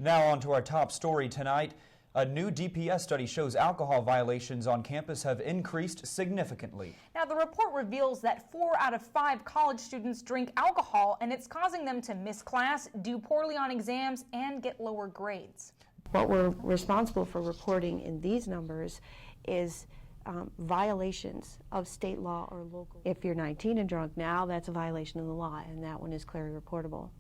Now on to our top story tonight. A new DPS study shows alcohol violations on campus have increased significantly. Now, the report reveals that 4 out of 5 college students drink alcohol, and it's causing them to miss class, do poorly on exams, and get lower grades. What we're responsible for reporting in these numbers is violations of state law or local. If you're 19 and drunk now, that's a violation of the law, and that one is clearly reportable.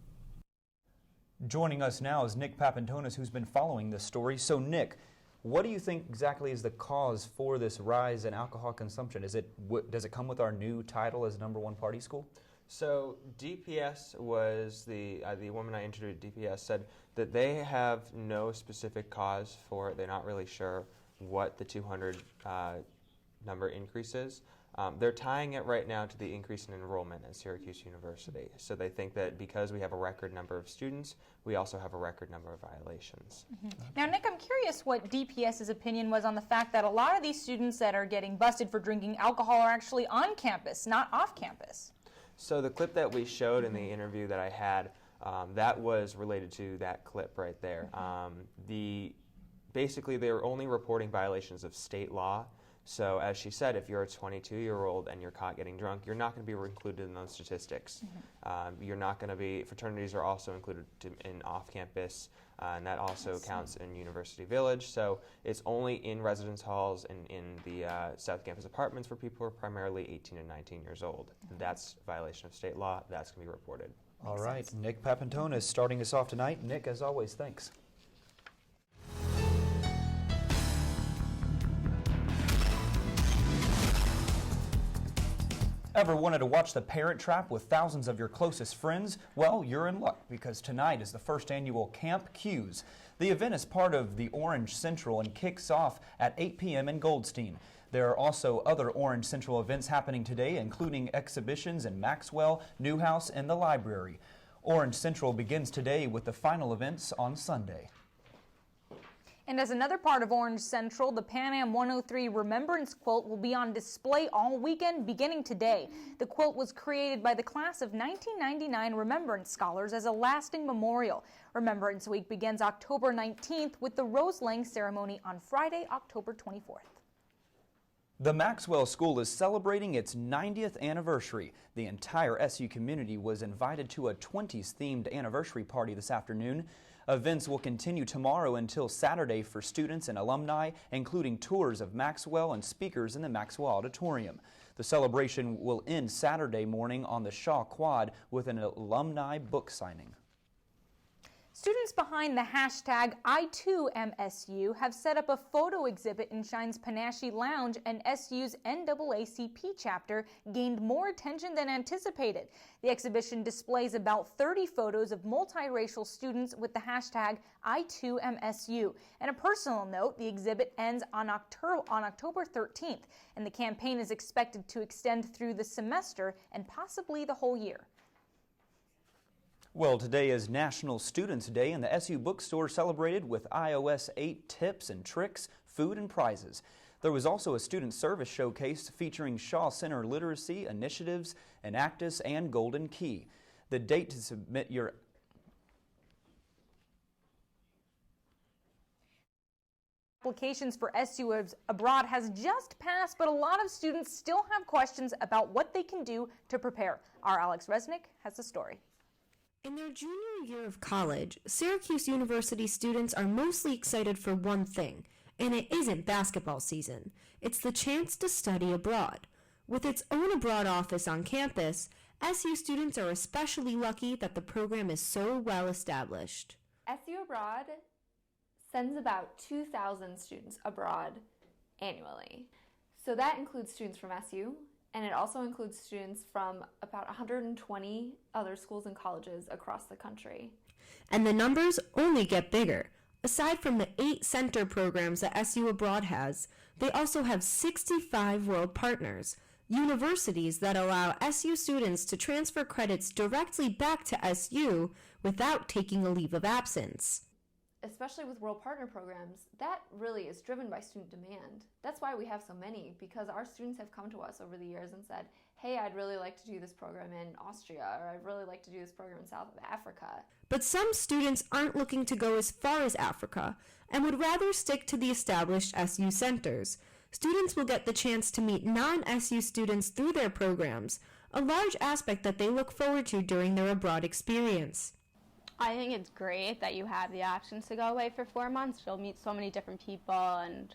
Joining us now is Nick Papantonis, who's been following this story. So Nick, what do you think exactly is the cause for this rise in alcohol consumption? Does it come with our new title as #1 party school? So DPS was the woman I interviewed at DPS said that they have no specific cause for it. They're not really sure what the 200 number increase is. They're tying it right now to the increase in enrollment at Syracuse University. So they think that because we have a record number of students, we also have a record number of violations. Now, Nick, I'm curious what DPS's opinion was on the fact that a lot of these students that are getting busted for drinking alcohol are actually on campus, not off campus. So the clip that we showed in the interview that I had, that was related to that clip right there. Basically, they were only reporting violations of state law. So as she said, if you're a 22-year-old and you're caught getting drunk, you're not going to be included in those statistics. You're not going to be, fraternities are also included in off-campus, and that also counts in University Village. So it's only in residence halls and in the South Campus apartments for people who are primarily 18 and 19 years old. That's a violation of state law. That's going to be reported. All right, Nick Papantonis starting us off tonight. Nick, as always, thanks. Ever wanted to watch The Parent Trap with thousands of your closest friends? Well, you're in luck, because tonight is the first annual Camp Q's. The event is part of the Orange Central and kicks off at 8 p.m. in Goldstein. There are also other Orange Central events happening today, including exhibitions in Maxwell, Newhouse, and the library. Orange Central begins today with the final events on Sunday. And as another part of Orange Central, the Pan Am 103 Remembrance Quilt will be on display all weekend beginning today. The quilt was created by the class of 1999 Remembrance Scholars as a lasting memorial. Remembrance Week begins October 19th with the rose-laying ceremony on Friday, October 24th. The Maxwell School is celebrating its 90th anniversary. The entire SU community was invited to a 20s-themed anniversary party this afternoon. Events will continue tomorrow until Saturday for students and alumni, including tours of Maxwell and speakers in the Maxwell Auditorium. The celebration will end Saturday morning on the Shaw Quad with an alumni book signing. Students behind the hashtag I2MSU have set up a photo exhibit in Shine's Panache Lounge, and SU's NAACP chapter gained more attention than anticipated. The exhibition displays about 30 photos of multiracial students with the hashtag I2MSU. And a personal note, the exhibit ends on October 13th, and the campaign is expected to extend through the semester and possibly the whole year. Well, today is National Students Day, and the SU bookstore celebrated with iOS 8 tips and tricks, food, and prizes. There was also a student service showcase featuring Shaw Center literacy initiatives, Enactus, and Golden Key. The date to submit your applications for SU abroad has just passed, but a lot of students still have questions about what they can do to prepare. Our Alex Resnick has the story. In their junior year of college, Syracuse University students are mostly excited for one thing, and it isn't basketball season. It's the chance to study abroad. With its own abroad office on campus, SU students are especially lucky that the program is so well established. SU Abroad sends about 2,000 students abroad annually. So that includes students from SU, and it also includes students from about 120 other schools and colleges across the country. And the numbers only get bigger. Aside from the 8 center programs that SU Abroad has, they also have 65 world partners, universities that allow SU students to transfer credits directly back to SU without taking a leave of absence. especially with World Partner programs, that really is driven by student demand. That's why we have so many, because our students have come to us over the years and said, hey, I'd really like to do this program in Austria, or I'd really like to do this program in South Africa. But some students aren't looking to go as far as Africa and would rather stick to the established SU centers. Students will get the chance to meet non-SU students through their programs, a large aspect that they look forward to during their abroad experience. I think it's great that you have the options to go away for 4 months. You'll meet so many different people, and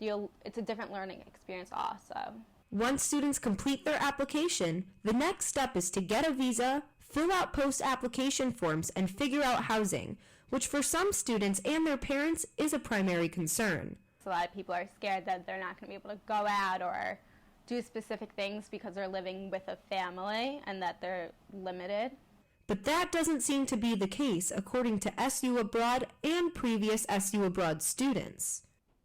it's a different learning experience also. Once students complete their application, the next step is to get a visa, fill out post-application forms, and figure out housing, which for some students and their parents is a primary concern. So a lot of people are scared that they're not going to be able to go out or do specific things because they're living with a family and that they're limited. But that doesn't seem to be the case, according to SU Abroad and previous SU Abroad students.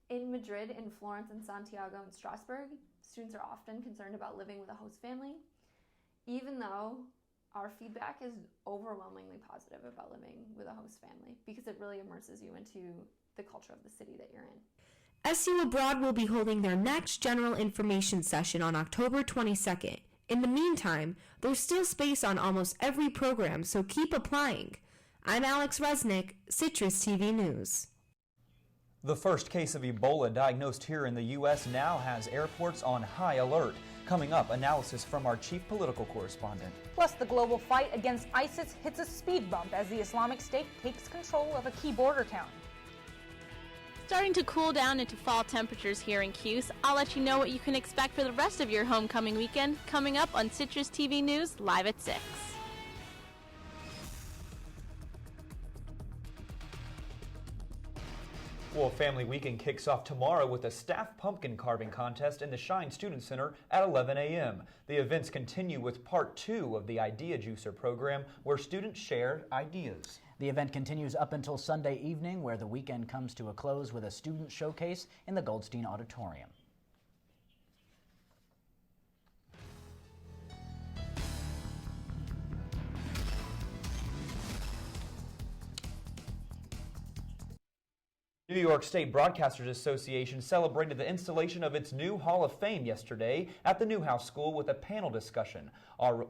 In Madrid, in Florence, and Santiago, and Strasbourg, students are often concerned about living with a host family, even though our feedback is overwhelmingly positive about living with a host family, because it really immerses you into the culture of the city that you're in. SU Abroad will be holding their next general information session on October 22nd. In the meantime, there's still space on almost every program, so keep applying. I'm Alex Resnick, CitrusTV News. The first case of Ebola diagnosed here in the U.S. now has airports on high alert. Coming up, analysis from our chief political correspondent. Plus, the global fight against ISIS hits a speed bump as the Islamic State takes control of a key border town. Starting to cool down into fall temperatures here in Cuse. I'll let you know what you can expect for the rest of your homecoming weekend coming up on CitrusTV News live at 6. Well, Family Weekend kicks off tomorrow with a staff pumpkin carving contest in the Shine Student Center at 11 a.m. The events continue with part 2 of the Idea Juicer program, where students share ideas. The event continues up until Sunday evening, where the weekend comes to a close with a student showcase in the Goldstein Auditorium. New York State Broadcasters Association celebrated the installation of its new Hall of Fame yesterday at the Newhouse School with a panel discussion. Our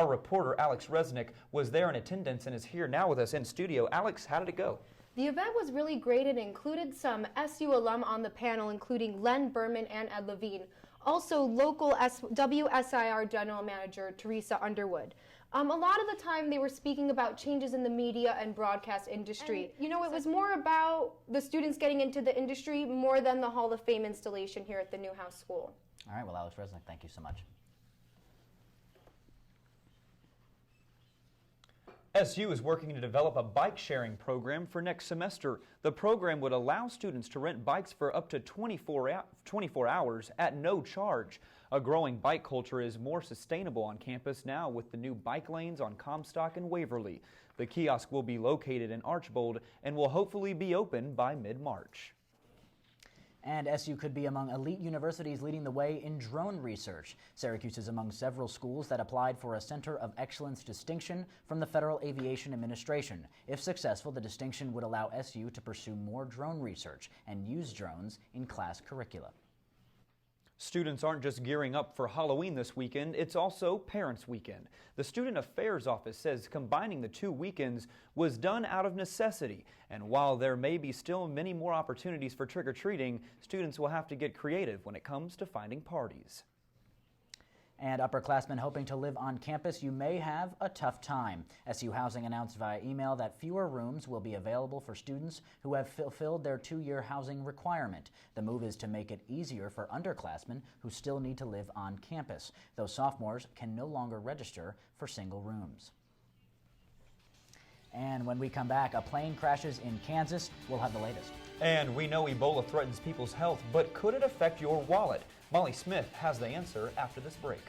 reporter Alex Resnick was there in attendance and is here now with us in studio. Alex, how did it go? The event was really great and included some SU alum on the panel, including Len Berman and Ed Levine. Also, local WSIR General Manager Teresa Underwood. A lot of the time they were speaking about changes in the media and broadcast industry. And, it was more about the students getting into the industry more than the Hall of Fame installation here at the Newhouse School. All right, well, Alex Resnick, thank you so much. SU is working to develop a bike sharing program for next semester. The program would allow students to rent bikes for up to 24 hours at no charge. A growing bike culture is more sustainable on campus now with the new bike lanes on Comstock and Waverly. The kiosk will be located in Archbold and will hopefully be open by mid-March. And SU could be among elite universities leading the way in drone research. Syracuse is among several schools that applied for a Center of Excellence distinction from the Federal Aviation Administration. If successful, the distinction would allow SU to pursue more drone research and use drones in class curricula. Students aren't just gearing up for Halloween this weekend, it's also Parents' Weekend. The Student Affairs Office says combining the two weekends was done out of necessity. And while there may be still many more opportunities for trick-or-treating, students will have to get creative when it comes to finding parties. And upperclassmen hoping to live on campus, you may have a tough time. SU Housing announced via email that fewer rooms will be available for students who have fulfilled their 2-year housing requirement. The move is to make it easier for underclassmen who still need to live on campus. Those sophomores can no longer register for single rooms. And when we come back, a plane crashes in Kansas. We'll have the latest. And we know Ebola threatens people's health, but could it affect your wallet? Molly Smith has the answer after this break.